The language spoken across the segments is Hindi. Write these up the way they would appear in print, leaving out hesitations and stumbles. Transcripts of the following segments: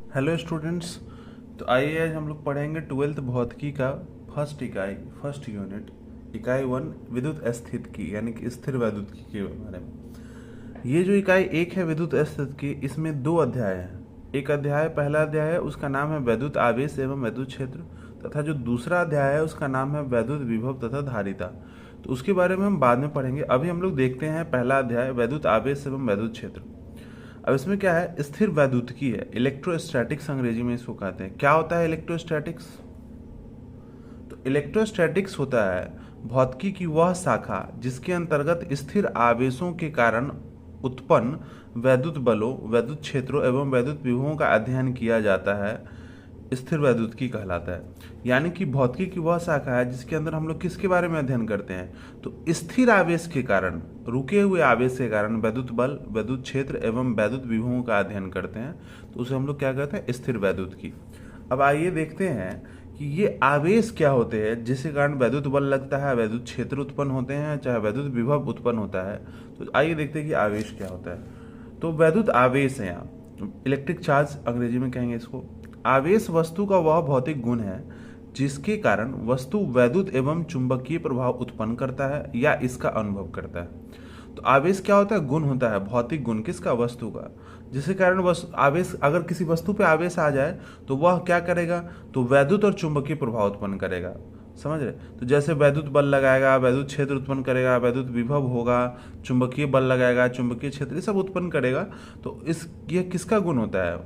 Hello students. तो आइए आज हम लोग पढ़ेंगे ट्वेल्थ भौतिकी का फर्स्ट यूनिट इकाई 1 विद्युत स्थितिकी यानी कि स्थिर वैद्युतिकी के बारे में। ये जो इकाई 1 है विद्युत स्थितिकी, इसमें 2 अध्याय हैं। एक अध्याय पहला अध्याय है, उसका नाम है वैद्युत आवेश एवं वैद्युत क्षेत्र, तथा जो दूसरा अध्याय है उसका नाम है वैद्युत विभव तथा धारिता। तो उसके बारे में हम बाद में पढ़ेंगे। अभी हम लोग देखते हैं पहला अध्याय वैद्युत आवेश एवं वैद्युत क्षेत्र। अब इसमें क्या है, स्थिर वैद्युतिकी है, इलेक्ट्रोस्टैटिक्स अंग्रेजी में इसको कहते हैं। क्या होता है इलेक्ट्रोस्टैटिक्स? तो इलेक्ट्रोस्टैटिक्स होता है भौतिकी की वह शाखा जिसके अंतर्गत स्थिर आवेशों के कारण उत्पन्न वैद्युत बलों, वैद्युत क्षेत्रों एवं वैद्युत विभवों का अध्ययन किया जाता है, स्थिर वैद्युतिकी कहलाता है। यानी कि भौतिकी की वह शाखा है जिसके अंदर हम लोग किसके बारे में अध्ययन करते हैं, तो स्थिर आवेश के कारण, रुके हुए आवेश के कारण वैद्युत बल, वैद्युत क्षेत्र एवं वैद्युत विभवों का अध्ययन करते हैं। तो उसे हम लोग क्या कहते हैं, स्थिर वैद्युतिकी। अब आइए देखते हैं कि ये आवेश क्या होते हैं जिसके कारण वैद्युत बल लगता है, वैद्युत क्षेत्र उत्पन्न होते हैं, चाहे वैद्युत विभव उत्पन्न होता है। तो आइए देखते हैं कि आवेश क्या होता है। तो वैद्युत आवेश है, यहाँ इलेक्ट्रिक चार्ज अंग्रेजी में कहेंगे इसको। आवेश वस्तु का वह भौतिक गुण है जिसके कारण वस्तु वैद्युत एवं चुंबकीय प्रभाव उत्पन्न करता है या इसका अनुभव करता है। तो आवेश क्या होता है, गुण होता है, भौतिक गुण किसका, वस्तु का, जिसके कारण आवेश, अगर किसी वस्तु पे आवेश आ जाए तो वह क्या करेगा, तो वैद्युत और चुंबकीय प्रभाव उत्पन्न करेगा। समझ रहे? तो जैसे वैद्युत बल लगाएगा, वैद्युत क्षेत्र उत्पन्न करेगा, वैद्युत विभव होगा, चुंबकीय बल लगाएगा, चुंबकीय क्षेत्र, ये सब उत्पन्न करेगा। तो ये किसका गुण होता है,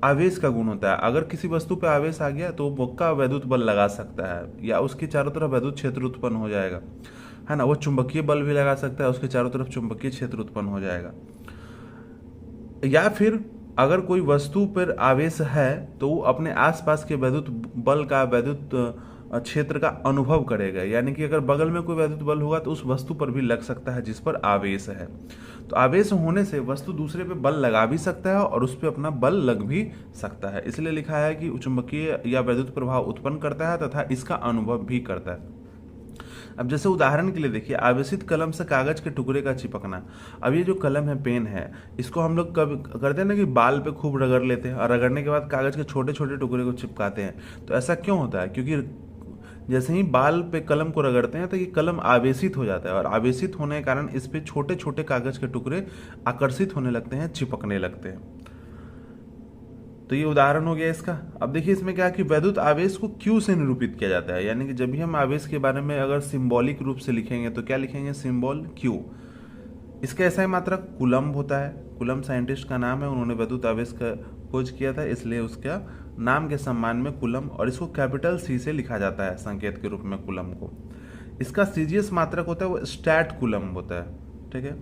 आवेश का गुण होता है। अगर किसी वस्तु पे आवेश आ गया तो वो पक्का वैद्युत बल लगा सकता है या उसके चारों तरफ वैद्युत क्षेत्र उत्पन्न हो जाएगा, है ना। वो चुंबकीय बल भी लगा सकता है, उसके चारों तरफ चुंबकीय क्षेत्र उत्पन्न हो जाएगा। या फिर अगर कोई वस्तु पर आवेश है तो वो अपने आसपास के वैद्युत बल का, वैद्युत क्षेत्र का अनुभव करेगा। यानी कि अगर बगल में कोई वैद्युत बल होगा तो उस वस्तु पर भी लग सकता है जिस पर आवेश है। तो आवेश होने से वस्तु दूसरे पे बल लगा भी सकता है और उस पर अपना बल लग भी सकता है। इसलिए लिखा है कि चुंबकीय या वैद्युत प्रभाव उत्पन्न करता है तथा इसका अनुभव भी करता है। अब जैसे उदाहरण के लिए देखिए, आवेशित कलम से कागज के टुकड़े का चिपकना। अब ये जो कलम है, पेन है, इसको हम लोग कब करते हैं ना कि बाल पे खूब रगड़ लेते हैं और रगड़ने के बाद कागज के छोटे छोटे टुकड़े को चिपकाते हैं। तो ऐसा क्यों होता है? क्योंकि जैसे ही बाल पे कलम को रगड़ते हैं तो ये कलम आवेशित हो जाता है और आवेशित होने के कारण इस पे छोटे छोटे कागज के टुकड़े आकर्षित होने लगते हैं, चिपकने लगते हैं। तो ये उदाहरण हो गया इसका। अब देखिए इसमें क्या है कि वैद्युत आवेश को क्यू से निरूपित किया जाता है। यानी कि जब भी हम आवेश के बारे में अगर सिंबॉलिक रूप से लिखेंगे तो क्या लिखेंगे, सिंबल क्यू। इसका ऐसा ही मात्रक कूलम्ब होता है। कूलम्ब साइंटिस्ट का नाम है, उन्होंने वैद्युत आवेश का खोज किया था, इसलिए उसका नाम के सम्मान में कूलम्ब, और इसको कैपिटल सी से लिखा जाता है संकेत के रूप में कूलम्ब को। इसका सीजीएस मात्रक होता है वो स्टैट कूलम्ब होता है। ठीक है।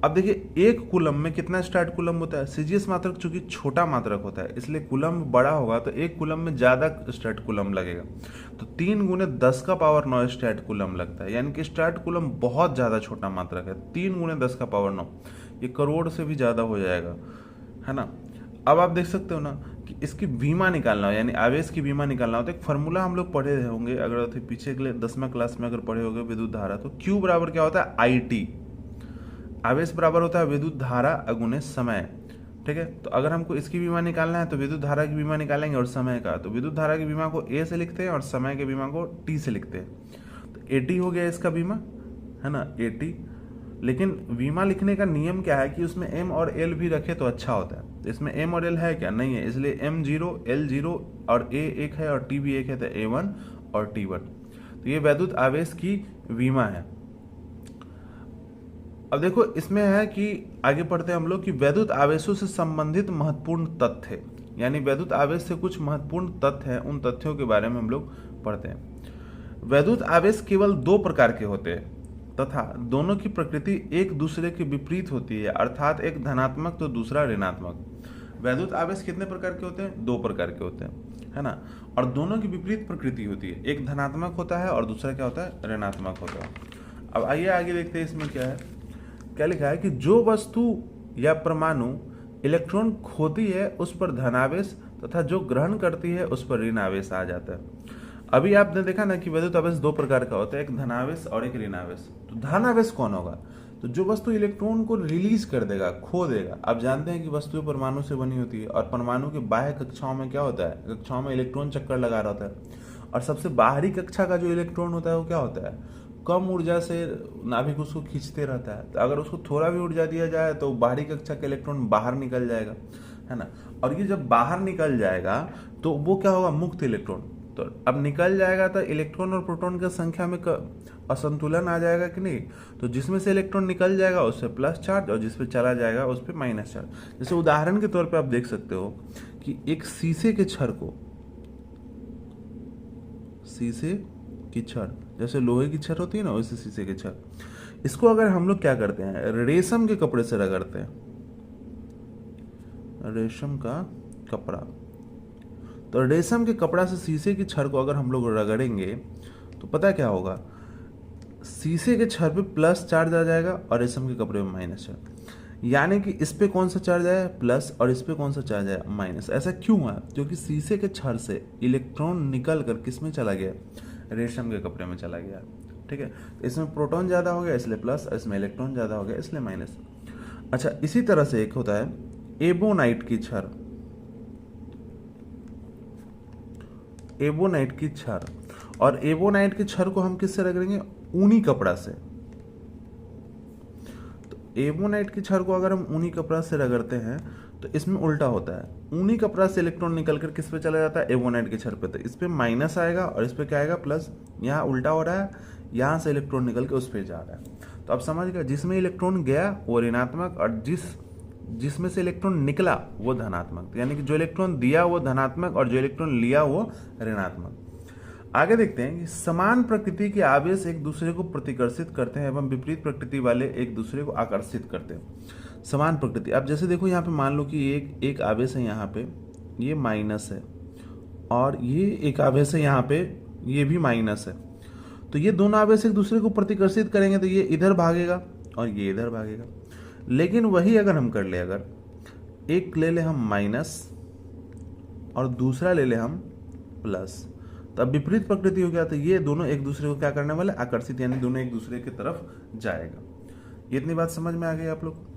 अब देखिए एक कूलम्ब में कितना स्टैट कूलम्ब होता है, सीजीएस मात्रक चूंकि छोटा मात्रक होता है इसलिए कूलम्ब बड़ा होगा तो एक कूलम्ब में ज्यादा स्टैट कूलम्ब लगेगा। तो 3 गुने 10 का पावर 9 स्टैट कूलम्ब लगता है। यानी कि स्टैट कूलम्ब बहुत ज्यादा छोटा मात्रक है, 3 गुने 10 का पावर 9, ये करोड़ से भी ज्यादा हो जाएगा, है ना। अब आप देख सकते हो ना कि इसकी बीमा निकालना हो, यानी आवेश की बीमा निकालना हो तो एक फॉर्मूला हम लोग पढ़े होंगे, अगर पीछे के लिए 10वीं क्लास में अगर पढ़े होंगे विद्युत धारा, तो Q बराबर क्या होता है, IT। आवेश बराबर होता है विद्युत धारा अगुणे समय। ठीक है। तो अगर हमको इसकी बीमा निकालना है तो विद्युत धारा की बीमा निकालेंगे और समय का, तो विद्युत धारा की बीमा को A से लिखते हैं और समय के बीमा को T से लिखते हैं। तो AT हो गया इसका बीमा, है ना, AT। लेकिन बीमा लिखने का नियम क्या है कि उसमें M और L भी रखे तो अच्छा होता है। तो इसमें M और L है क्या, नहीं है, इसलिए M0 L0 और A 1 है और T भी 1 है, तो A1 और T1। तो ये वैद्युत आवेश की बीमा है। अब देखो इसमें है कि आगे पढ़ते हैं हम लोग कि वैद्युत आवेशों से संबंधित महत्वपूर्ण तथ्य, यानी वैद्युत आवेश से कुछ महत्वपूर्ण तथ्य हैं, उन तथ्यों के बारे में हम लोग पढ़ते हैं। वैद्युत आवेश केवल 2 प्रकार के होते हैं तथा दोनों की प्रकृति एक दूसरे के विपरीत होती है, अर्थात एक धनात्मक तो दूसरा ऋणात्मक। वैद्युत आवेश कितने प्रकार के होते हैं, 2 प्रकार के होते हैं, है ना, और दोनों की विपरीत प्रकृति होती है, एक धनात्मक होता है और दूसरा क्या होता है, ऋणात्मक होता है। अब आइए आगे देखते हैं इसमें क्या है। क्या लिखा है कि जो वस्तु या परमाणु इलेक्ट्रॉन खोती है उस पर धनावेश तथा जो ग्रहण करती है उस पर ऋण आवेश आ जाता है। अभी आपने देखा ना कि वैद्युत आवेश 2 प्रकार का होता है, एक धनावेश और एक ऋणावेश। तो धनावेश कौन होगा, तो जो वस्तु इलेक्ट्रॉन को रिलीज कर देगा, खो देगा, आप जानते हैं कि वस्तु परमाणु से बनी होती है और परमाणु के बाह्य कक्षाओं में क्या होता है, कक्षाओं में इलेक्ट्रॉन चक्कर लगा रहा होता है, और सबसे बाहरी कक्षा का जो इलेक्ट्रॉन होता है वो क्या होता है, कम ऊर्जा से नाभिक उसको खींचते रहता है। तो अगर उसको थोड़ा भी ऊर्जा दिया जाए तो बाहरी कक्षा का इलेक्ट्रॉन बाहर निकल जाएगा, है ना। और ये जब बाहर निकल जाएगा तो वो क्या होगा, मुक्त इलेक्ट्रॉन। तो अब निकल जाएगा तो इलेक्ट्रॉन और प्रोटॉन की संख्या में असंतुलन आ जाएगा कि नहीं। तो जिसमें से इलेक्ट्रॉन निकल जाएगा उस पर प्लस चार्ज और जिस पे चला जाएगा उस पर माइनस चार्ज। जैसे उदाहरण के तौर पे आप देख सकते हो कि एक शीशे के छड़ को, शीशे की छड़, जैसे लोहे की छड़ होती है ना वैसे शीशे की छड़, इसको अगर हम लोग क्या करते हैं, रेशम के कपड़े से रगड़ते हैं, रेशम का कपड़ा। तो रेशम के कपड़ा से शीशे की छड़ को अगर हम लोग रगड़ेंगे तो पता क्या होगा, शीशे के छड़ पे प्लस चार्ज आ जाएगा और रेशम के कपड़े में माइनस चार्ज। यानी कि इस पे कौन सा चार्ज आया, प्लस, और इस पे कौन सा चार्ज आया, माइनस। ऐसा क्यों है, क्योंकि शीशे के छड़ से इलेक्ट्रॉन निकल कर किस में चला गया, रेशम के कपड़े में चला गया। ठीक है, इसमें प्रोटॉन ज़्यादा हो गया इसलिए प्लस, इसमें इलेक्ट्रॉन ज़्यादा हो गया इसलिए माइनस। अच्छा, इसी तरह से एक होता है एबोनाइट की छड़, एबोनाइट की छड़। और एबोनाइट की छड़ को हम किससे रगड़ेंगे, ऊनी कपड़ा से। तो एबोनाइट की छड़ को अगर हम ऊनी कपड़ा से रगड़ते हैं तो इसमें उल्टा होता है, ऊनी कपड़ा से इलेक्ट्रॉन निकलकर किस पे चला जाता है, एबोनाइट की छड़ पे। तो इस पे माइनस आएगा और इस पे क्या आएगा, प्लस। यहाँ उल्टा हो रहा है, यहाँ से इलेक्ट्रॉन निकल के उस पे जा रहा है। तो आप समझ गए, जिसमें इलेक्ट्रॉन गया वो ऋणात्मक और जिसमें से इलेक्ट्रॉन निकला वो धनात्मक। यानी कि जो इलेक्ट्रॉन दिया वो धनात्मक और जो इलेक्ट्रॉन लिया वो ऋणात्मक। आगे देखते हैं कि समान प्रकृति के आवेश एक दूसरे को प्रतिकर्षित करते हैं एवं विपरीत प्रकृति वाले एक दूसरे को आकर्षित करते हैं। समान प्रकृति, अब जैसे देखो यहाँ पे मान लो कि एक आवेश है यहाँ पे, ये माइनस है, और ये एक आवेश है यहाँ पे, ये भी माइनस है। तो ये दोनों आवेश एक दूसरे को प्रतिकर्षित करेंगे तो ये इधर भागेगा और ये इधर भागेगा। लेकिन वही अगर हम कर ले, अगर एक ले ले हम माइनस और दूसरा ले ले हम प्लस, तो अब विपरीत प्रकृति हो गया। तो ये दोनों एक दूसरे को क्या करने वाले, आकर्षित, यानी दोनों एक दूसरे की तरफ जाएगा। ये इतनी बात समझ में आ गई आप लोग।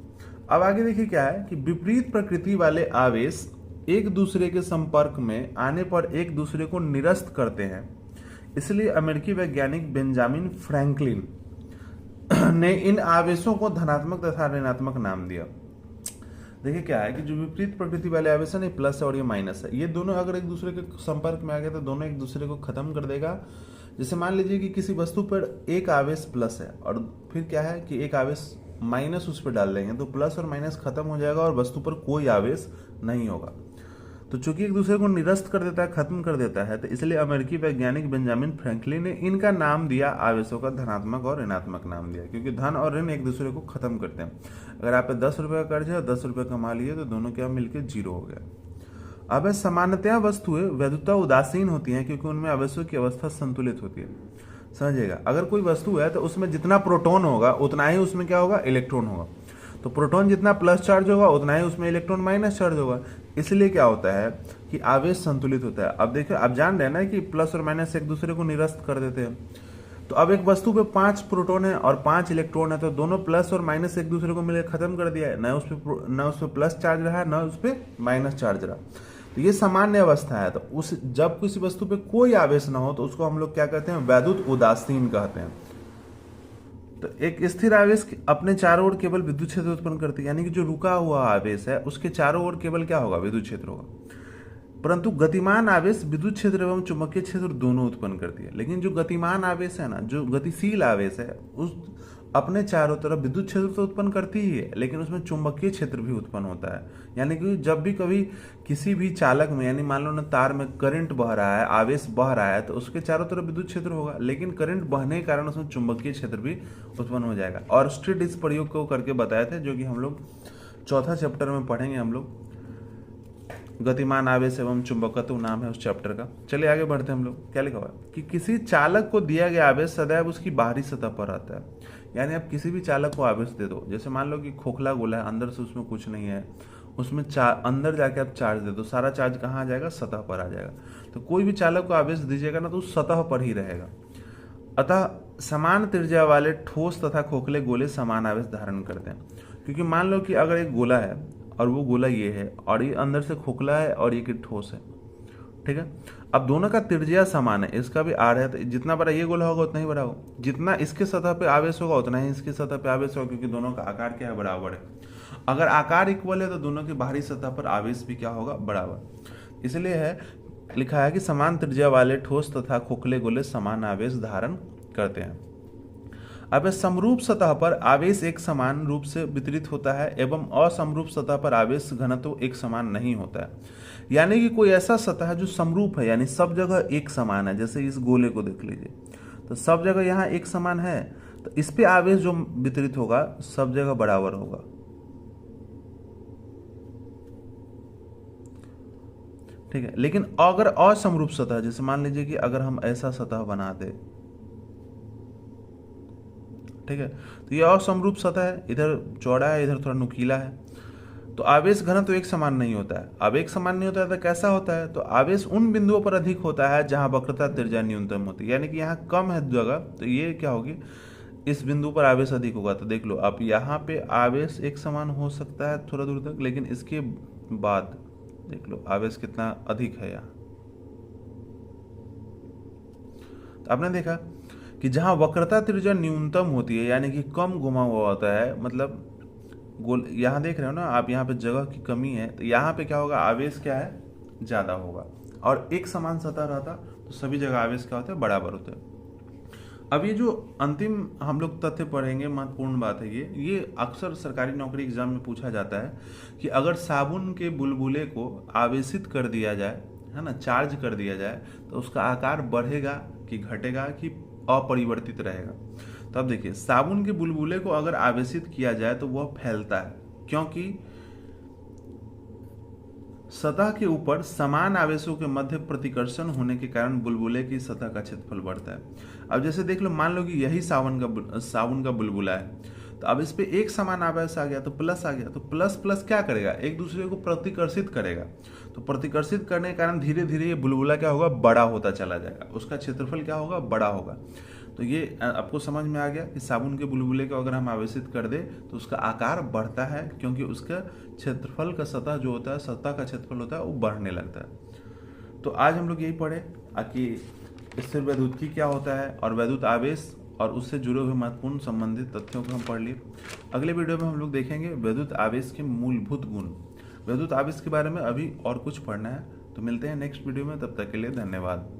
अब आगे देखिए क्या है कि विपरीत प्रकृति वाले आवेश एक दूसरे के संपर्क में आने पर एक दूसरे को निरस्त करते हैं। इसलिए अमेरिकी वैज्ञानिक बेंजामिन फ्रैंकलिन ने इन आवेशों को धनात्मक तथा ऋणात्मक नाम दिया। देखिए क्या है कि जो विपरीत प्रकृति वाले आवेश है ना, प्लस है और ये माइनस है, ये दोनों अगर एक दूसरे के संपर्क में आ गए तो दोनों एक दूसरे को खत्म कर देगा। जैसे मान लीजिए कि किसी वस्तु पर एक आवेश प्लस है और फिर क्या है कि एक आवेश माइनस उस पर डाल देंगे तो प्लस और माइनस खत्म हो जाएगा और वस्तु पर कोई आवेश नहीं होगा। तो चूंकि एक दूसरे को निरस्त कर देता है, खत्म कर देता है, तो इसलिए अमेरिकी वैज्ञानिक बेंजामिन फ्रैंकलिन ने इनका नाम दिया, आवेशों का धनात्मक और ऋणात्मक नाम दिया, क्योंकि धन और ऋण एक दूसरे को खत्म करते हैं। अगर आप पे 10 रुपये का कर्ज है और 10 रुपये कमा लिए तो दोनों क्या मिलकर 0 हो गया। अब सामान्यतया वस्तुएं वैधुता उदासीन होती हैं क्योंकि उनमें आवेशों की अवस्था संतुलित होती है। समझिएगा, अगर कोई वस्तु है तो उसमें जितना प्रोटॉन होगा उतना ही उसमें क्या होगा, इलेक्ट्रॉन होगा। तो प्रोटॉन जितना प्लस चार्ज होगा उतना ही उसमें इलेक्ट्रॉन माइनस चार्ज होगा। इसलिए क्या होता है कि आवेश संतुलित होता है। अब देखिए, आप जान रहे हैं ना कि प्लस और माइनस एक दूसरे को निरस्त कर देते हैं। तो अब एक वस्तु पे 5 प्रोटॉन है और 5 इलेक्ट्रॉन है, तो दोनों प्लस और माइनस एक दूसरे को मिलकर खत्म कर दिया है। न उस पर प्लस चार्ज रहा, न उस पर माइनस चार्ज रहा। तो ये सामान्य अवस्था है। तो जब किसी वस्तु पे कोई आवेश ना हो तो उसको हम लोग क्या कहते हैं, वैद्युत उदासीन कहते हैं। तो एक स्थिर आवेश अपने चारों ओर केवल विद्युत क्षेत्र उत्पन्न करती है, यानी कि जो रुका हुआ आवेश है उसके चारों ओर केवल क्या होगा, विद्युत क्षेत्र होगा। परंतु गतिमान आवेश विद्युत क्षेत्र एवं चुंबकीय क्षेत्र दोनों उत्पन्न करती है। लेकिन जो गतिमान आवेश है ना, जो गतिशील आवेश है, उस अपने चारों तरफ विद्युत क्षेत्र तो उत्पन्न करती ही है, लेकिन उसमें चुंबकीय क्षेत्र भी उत्पन्न होता है। यानी कि जब भी कभी किसी भी चालक में, यानी मान लो ना तार में करंट बह रहा है, आवेश बह रहा है, तो उसके चारों तरफ विद्युत क्षेत्र होगा, लेकिन करंट बहने के कारण उसमें चुंबकीय क्षेत्र भी उत्पन्न हो जाएगा। और स्ट्रीट इस प्रयोग को करके बताए थे, जो कि हम लोग 4था चैप्टर में पढ़ेंगे। हम लोग गतिमान आवेश एवं चुंबकत्व नाम है उस चैप्टर का। चलिए आगे बढ़ते हैं हम लोग। क्या लिखा हुआ है कि किसी चालक को दिया गया आवेश सदैव उसकी बाहरी सतह पर आता है। यानी आप किसी भी चालक को आवेश दे दो, जैसे मान लो कि खोखला गोला है, अंदर से उसमें कुछ नहीं है, उसमें अंदर जाके आप चार्ज दे दो, सारा चार्ज कहाँ आ जाएगा, सतह पर आ जाएगा। तो कोई भी चालक को आवेश दीजिएगा ना तो उस सतह पर ही रहेगा। अतः समान त्रिज्या वाले ठोस तथा खोखले गोले समान आवेश धारण करते हैं। क्योंकि मान लो कि अगर एक गोला है और वो गोला ये है और ये अंदर से खोखला है और ये कि ठोस है, ठीक है। अब दोनों का त्रिज्या समान है, इसका भी आर है, तो जितना बड़ा ये गोला होगा उतना ही बड़ा होगा, जितना इसके सतह पे आवेश होगा उतना ही इसकी सतह पे आवेश होगा, क्योंकि दोनों का आकार क्या है, बराबर है। अगर आकार इक्वल है तो दोनों की बाहरी सतह पर आवेश भी क्या होगा, बराबर। इसलिए है लिखा है कि समान त्रिज्या वाले ठोस तथा खोखले गोले समान आवेश धारण करते हैं। अब समरूप सतह पर आवेश एक समान रूप से वितरित होता है एवं असमरूप सतह पर आवेश घनत्व एक समान नहीं होता है। यानी कि कोई ऐसा सतह है जो समरूप है, यानी सब जगह एक समान है, जैसे इस गोले को देख लीजिए, तो सब जगह यहाँ एक समान है, तो इस पे आवेश जो वितरित होगा सब जगह बराबर होगा। ठीक है। लेकिन अगर असमरूप सतह, जैसे मान लीजिए कि अगर हम ऐसा सतह बना दे, ठीक है, तो ये असमरूप सतह है, इधर चौड़ा है इधर थोड़ा नुकीला है, तो आवेश घनत्व तो एक समान नहीं होता है। अब एक समान नहीं होता है तो कैसा होता है, तो आवेश उन बिंदुओं पर अधिक होता है जहां वक्रता त्रिज्या न्यूनतम होती है, यानी कि यहाँ कम है जगह, तो ये क्या होगी, इस बिंदु पर आवेश अधिक होगा। तो देख लो आप यहाँ पे आवेश एक समान हो सकता है थोड़ा दूर तक, लेकिन इसके बाद देख लो आवेश कितना अधिक है यहाँ। तो आपने देखा कि जहां वक्रता त्रिज्या न्यूनतम होती है, यानी कि कम घुमा हुआ होता है, मतलब गोल, यहाँ देख रहे हो ना आप, यहाँ पे जगह की कमी है, तो यहाँ पे क्या होगा, आवेश क्या है, ज़्यादा होगा। और एक समान सतह रहता तो सभी जगह आवेश क्या होता है, बराबर होता है। अब ये जो अंतिम हम लोग तथ्य पढ़ेंगे, महत्वपूर्ण बात है ये अक्सर सरकारी नौकरी एग्जाम में पूछा जाता है कि अगर साबुन के बुलबुले को आवेशित कर दिया जाए, है ना, चार्ज कर दिया जाए, तो उसका आकार बढ़ेगा कि घटेगा कि अपरिवर्तित रहेगा। तो अब देखिए, साबुन के बुलबुले को अगर आवेशित किया जाए तो वह फैलता है, क्योंकि सतह के ऊपर समान आवेशों के मध्य प्रतिकर्षण होने के कारण बुलबुले की सतह का क्षेत्रफल बढ़ता है। अब जैसे देख लो, मान लो कि यही साबुन का बुलबुला है, तो अब इस पे एक समान आवेश आ गया तो प्लस आ गया, तो प्लस प्लस क्या करेगा, एक दूसरे को प्रतिकर्षित करेगा। तो प्रतिकर्षित करने के कारण धीरे धीरे ये बुलबुला क्या होगा, बड़ा होता चला जाएगा, उसका क्षेत्रफल क्या होगा, बड़ा होगा। तो ये आपको समझ में आ गया कि साबुन के बुलबुले को अगर हम आवेशित कर दे तो उसका आकार बढ़ता है, क्योंकि उसका क्षेत्रफल का सतह जो होता है, सतह का क्षेत्रफल होता है, वो बढ़ने लगता है। तो आज हम लोग यही पढ़े कि स्थिर वैद्युतिकी क्या होता है और वैद्युत आवेश और उससे जुड़े हुए महत्वपूर्ण संबंधित तथ्यों को हम पढ़ लिए। अगले वीडियो में हम लोग देखेंगे वैद्युत आवेश के मूलभूत गुण। वैद्युत आवेश के बारे में अभी और कुछ पढ़ना है, तो मिलते हैं नेक्स्ट वीडियो में, तब तक के लिए धन्यवाद।